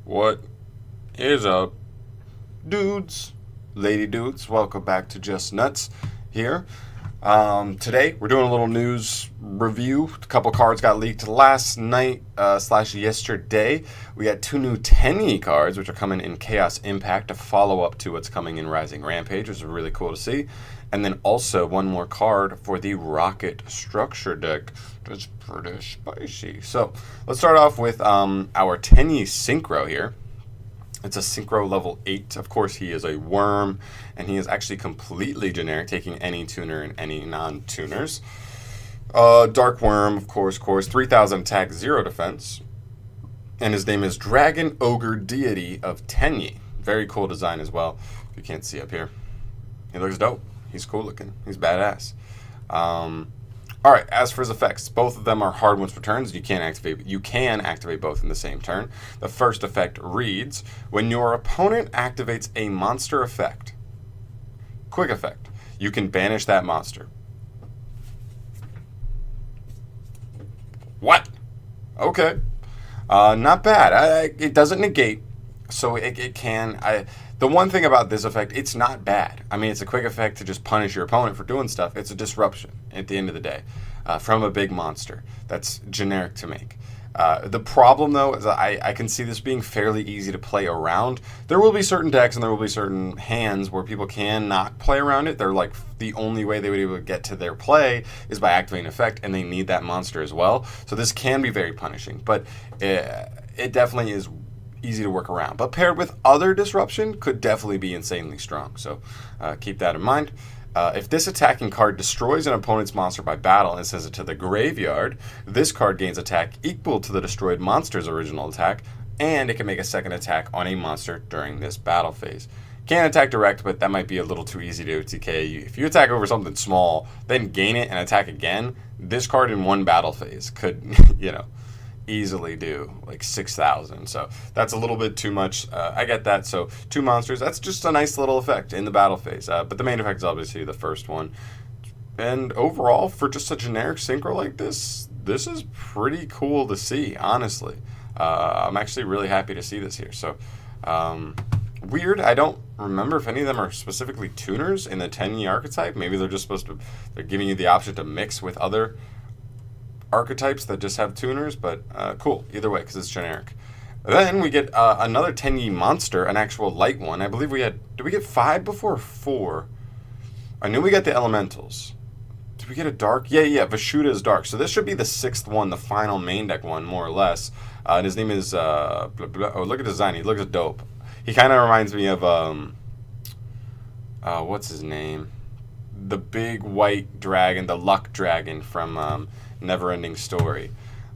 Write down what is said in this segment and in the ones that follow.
What is up, dudes, lady dudes? Welcome back to Just Nuts here. Today we're doing a little news review. A couple cards got leaked last night / yesterday. We got two new Tenyi cards, which are coming in Chaos Impact, a follow up to what's coming in Rising Rampage, which is really cool to see. And then also one more card for the Rocket structure deck. That's pretty spicy. So let's start off with our Tenyi Synchro here. It's a Synchro level 8. Of course, he is a worm, and he is actually completely generic, taking any tuner and any non-tuners. Dark Worm, of course, 3,000 attack, 0 defense. And his name is Dragon Ogre Deity of Tenyi. Very cool design as well, if you can't see up here. He looks dope. He's cool looking. He's badass. Alright, as for his effects, both of them are hard ones for turns. You can activate both in the same turn. The first effect reads, when your opponent activates a monster effect, quick effect, you can banish that monster. What? Okay. Not bad. It doesn't negate, so it can. The one thing about this effect, it's not bad. I mean, it's a quick effect to just punish your opponent for doing stuff. It's a disruption at the end of the day from a big monster. That's generic to make. The problem, though, is I can see this being fairly easy to play around. There will be certain decks and there will be certain hands where people can not play around it. They're like, the only way they would be able to get to their play is by activating an effect, and they need that monster as well. So this can be very punishing, but it definitely is easy to work around, but paired with other disruption could definitely be insanely strong. So keep that in mind. If this attacking card destroys an opponent's monster by battle and sends it to the graveyard, this card gains attack equal to the destroyed monster's original attack, and it can make a second attack on a monster during this battle phase. Can't attack direct, but that might be a little too easy to OTK. If you attack over something small, then gain it and attack again, this card in one battle phase could, easily do like 6,000. So that's a little bit too much. I get that. So 2 monsters, that's just a nice little effect in the battle phase. But the main effect is obviously the first one. And overall, for just a generic synchro like this is pretty cool to see, honestly. I'm actually really happy to see this here. So weird. I don't remember if any of them are specifically tuners in the Tenyi archetype. Maybe they're just they're giving you the option to mix with other archetypes that just have tuners, but cool either way because it's generic. Then we get another Tenyi monster, an actual light one. I believe did we get 5 before or 4? I knew we got the elementals. Did we get a dark? Yeah, Vashuda is dark. So this should be the 6th one, the final main deck one, more or less. And his name is oh, look at the design. He looks dope. He kind of reminds me of what's his name? The big white dragon, the luck dragon from Never-Ending Story.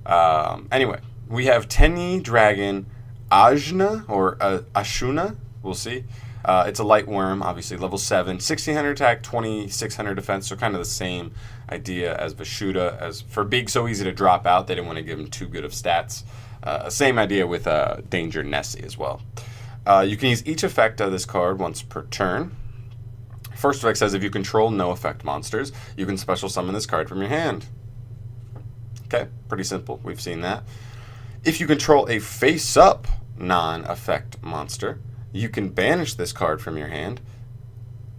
Anyway, we have Tenyi Dragon Ajna, or Ashuna, we'll see. It's a light worm, obviously, level 7, 1,600 attack, 2,600 defense, so kind of the same idea as Vashuda. As for being so easy to drop out, they didn't want to give him too good of stats. Same idea with Danger Nessie as well. You can use each effect of this card once per turn. First effect says if you control no effect monsters, you can special summon this card from your hand. Okay, pretty simple. We've seen that. If you control a face-up non-effect monster, you can banish this card from your hand,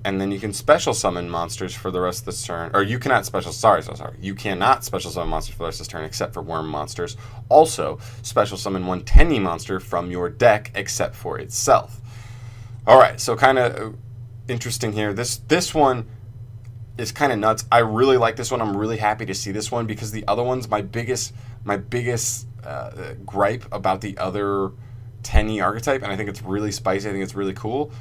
and then you can special summon monsters for the rest of this turn. Or you cannot special... Sorry. You cannot special summon monsters for the rest of this turn except for worm monsters. Also, special summon one Tenyi monster from your deck except for itself. Alright, so kind of interesting here. This one is kind of nuts. I really like this one. I'm really happy to see this one because the other ones, my biggest gripe about the other Tenyi archetype, and I think it's really spicy, I think it's really cool,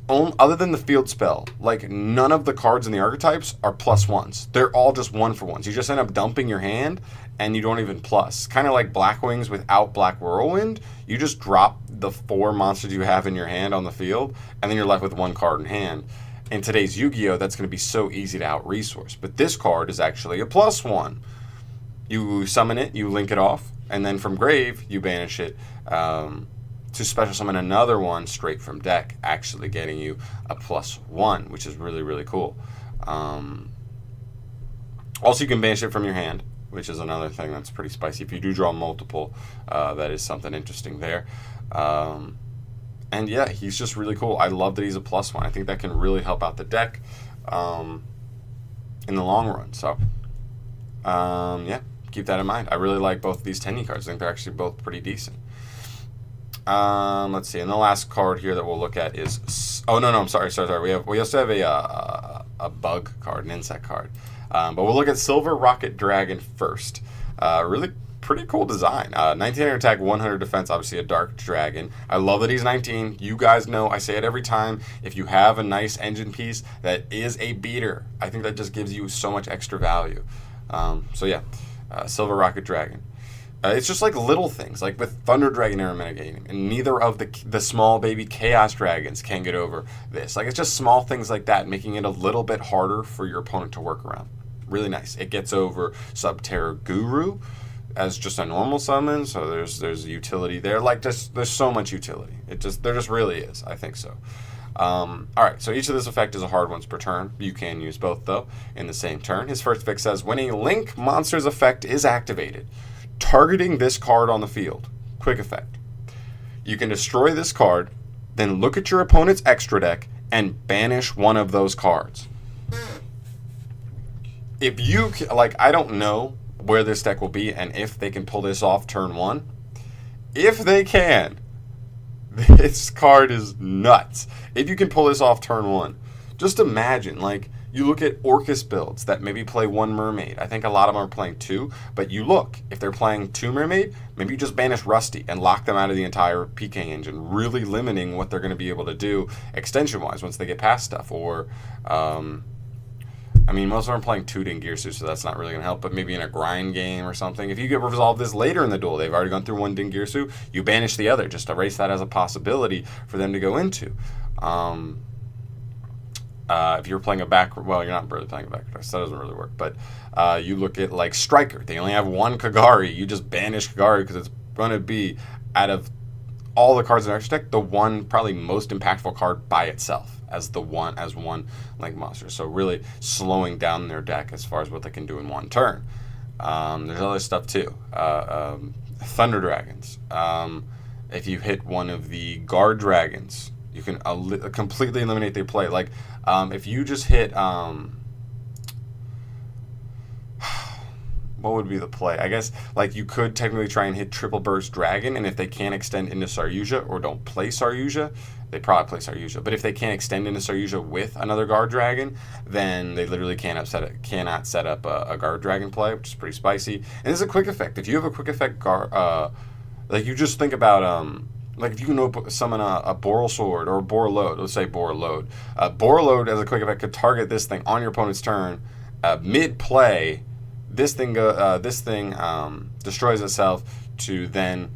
other than the field spell, like none of the cards in the archetypes are +1s. They're all just 1-for-1s. You just end up dumping your hand and you don't even plus. Kind of like Black Wings without Black Whirlwind. You just drop the 4 monsters you have in your hand on the field, and then you're left with 1 card in hand. In today's Yu-Gi-Oh, that's going to be so easy to out-resource. But this card is actually a +1. You summon it, you link it off, and then from grave, you banish it to special summon another one straight from deck, actually getting you a +1, which is really, really cool. Also, you can banish it from your hand, which is another thing that's pretty spicy. If you do draw multiple, that is something interesting there. And yeah, he's just really cool. I love that he's a +1. I think that can really help out the deck in the long run. So yeah, keep that in mind. I really like both of these Tenyi cards. I think they're actually both pretty decent. Let's see. And the last card here that we'll look at is I'm sorry. We also have a bug card, an insect card. But we'll look at Silver Rocket Dragon first. Really pretty cool design. 1900 attack, 100 defense, obviously a dark dragon. I love that he's 19. You guys know, I say it every time, if you have a nice engine piece that is a beater, I think that just gives you so much extra value. So yeah, Silver Rocket Dragon. It's just like little things, like with Thunder Dragon Era metagaming, and neither of the small baby Chaos Dragons can get over this. Like, it's just small things like that, making it a little bit harder for your opponent to work around. Really nice. It gets over Subterra Guru as just a normal summon, so there's utility there. Like, there's so much utility. There just really is. I think so. All right, so each of this effect is a hard once per turn. You can use both, though, in the same turn. His first effect says, when a Link monster's effect is activated, targeting this card on the field. Quick effect. You can destroy this card, then look at your opponent's extra deck and banish one of those cards. If you, like, I don't know where this deck will be and if they can pull this off turn 1. If they can, this card is nuts. If you can pull this off turn 1, just imagine, like, you look at Orcus builds that maybe play 1 Mermaid. I think a lot of them are playing 2, but you look, if they're playing 2 Mermaid, maybe you just banish Rusty and lock them out of the entire PK engine, really limiting what they're going to be able to do extension-wise once they get past stuff. Or, I mean, most of them are playing 2 Dingirsu, so that's not really going to help, but maybe in a grind game or something. If you get resolve this later in the duel, they've already gone through 1 Dingirsu, you banish the other, just erase that as a possibility for them to go into. If you're playing a back, well, you're not really playing a back, so that doesn't really work. But you look at like Striker, they only have 1 Kagari. You just banish Kagari because it's going to be, out of all the cards in our deck, the one probably most impactful card by itself as one Link monster. So really slowing down their deck as far as what they can do in 1 turn. There's other stuff too. Thunder Dragons. If you hit one of the Guard Dragons, you can completely eliminate their play. Like, if you just hit, what would be the play? I guess, like, you could technically try and hit Triple Burst Dragon, and if they can't extend into Saryuja or don't play Saryuja, they probably play Saryuja. But if they can't extend into Saryuja with another Guard Dragon, then they literally cannot set up a Guard Dragon play, which is pretty spicy. And this is a quick effect. If you have a quick effect, like, you just think about, like, if you can summon a Boral Sword or a Borreload, let's say Borreload. Borreload as a quick effect could target this thing on your opponent's turn. Mid-play, this thing destroys itself to then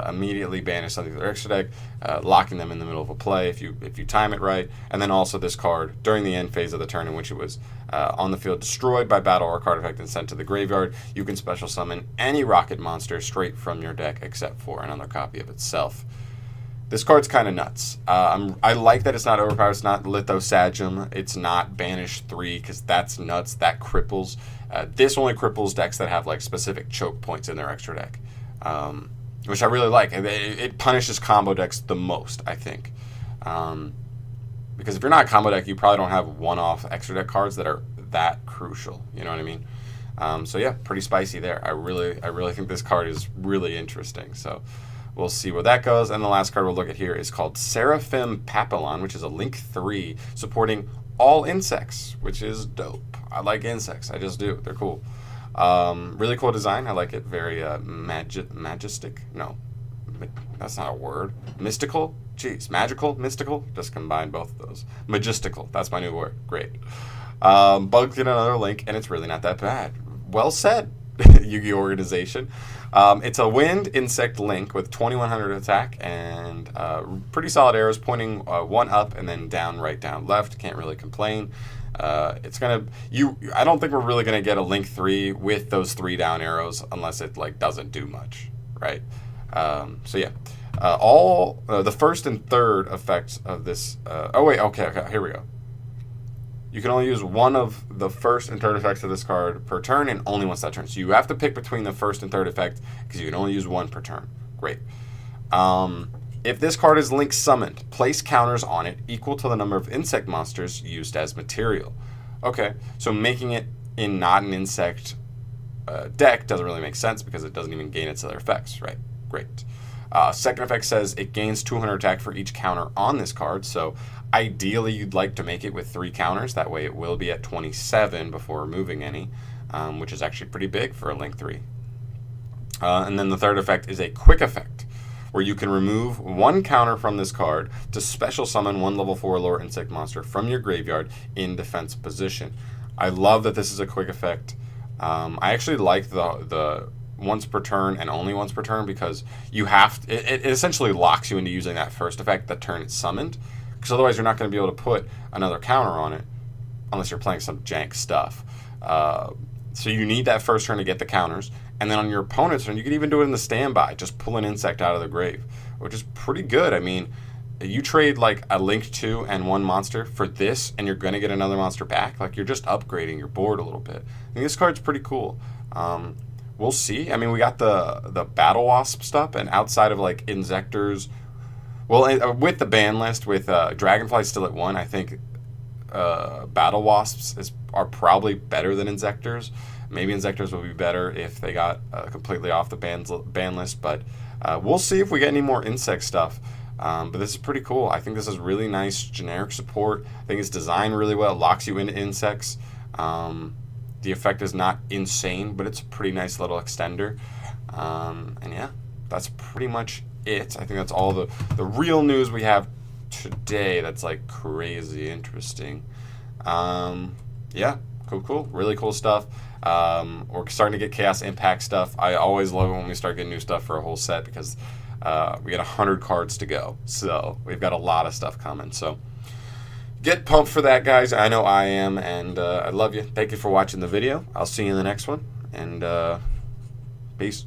immediately banish something from their extra deck, locking them in the middle of a play if you time it right. And then also this card, during the end phase of the turn in which it was on the field destroyed by battle or card effect and sent to the graveyard, you can special summon any Rocket monster straight from your deck except for another copy of itself. This card's kind of nuts. I like that it's not overpowered, it's not Litho Sagem, it's not Banish 3, because that's nuts, that cripples. This only cripples decks that have like specific choke points in their extra deck, which I really like. It punishes combo decks the most, I think. Because if you're not a combo deck, you probably don't have one-off extra deck cards that are that crucial, you know what I mean? So yeah, pretty spicy there. I really think this card is really interesting, so we'll see where that goes. And the last card we'll look at here is called Seraphim Papillon, which is a Link 3 supporting all insects, which is dope. I like insects. I just do. They're cool. Really cool design. I like it. Very majestic. No, that's not a word. Mystical? Jeez. Magical? Mystical? Just combine both of those. Majestical. That's my new word. Great. Bugs get another link, and it's really not that bad. Well said, Yu-Gi-Oh! Organization. It's a wind insect link with 2100 attack and pretty solid arrows pointing 1 up and then down, right, down, left. Can't really complain. It's gonna I don't think we're really gonna get a Link 3 with those 3 down arrows unless it like doesn't do much, right? So yeah, all the first and third effects of this. Oh wait, okay, here we go. You can only use one of the first and third effects of this card per turn, and only once that turn. So you have to pick between the first and third effect because you can only use 1 per turn. Great. If this card is link summoned, place counters on it equal to the number of insect monsters used as material. Okay, so making it in not an insect deck doesn't really make sense because it doesn't even gain its other effects, right? Great. Second effect says it gains 200 attack for each counter on this card, so ideally you'd like to make it with 3 counters. That way it will be at 27 before removing any, which is actually pretty big for a Link 3. And then the third effect is a quick effect, where you can remove 1 counter from this card to special summon 1 level 4 lower insect monster from your graveyard in defense position. I love that this is a quick effect. I actually like the once per turn and only once per turn because you have it essentially locks you into using that first effect the turn it's summoned, because otherwise you're not going to be able to put another counter on it unless you're playing some jank stuff. So you need that first turn to get the counters, and then on your opponent's turn, you can even do it in the standby, just pull an insect out of the grave, which is pretty good. I mean, you trade like a Link 2 and 1 monster for this, and you're going to get another monster back. Like, you're just upgrading your board a little bit. I think this card's pretty cool. We'll see. I mean, we got the Battle Wasp stuff, and outside of like Insectors, well, with the ban list, with Dragonfly still at 1, I think Battle Wasps are probably better than Insectors. Maybe Insectors will be better if they got completely off the ban list, but we'll see if we get any more insect stuff. But this is pretty cool. I think this is really nice generic support. I think it's designed really well. It locks you into insects. The effect is not insane, but it's a pretty nice little extender. And yeah, that's pretty much it. I think that's all the real news we have today that's like crazy interesting. Yeah, cool. Really cool stuff. We're starting to get Chaos Impact stuff. I always love it when we start getting new stuff for a whole set because we got 100 cards to go. So we've got a lot of stuff coming. So get pumped for that, guys. I know I am, and I love you. Thank you for watching the video. I'll see you in the next one, and peace.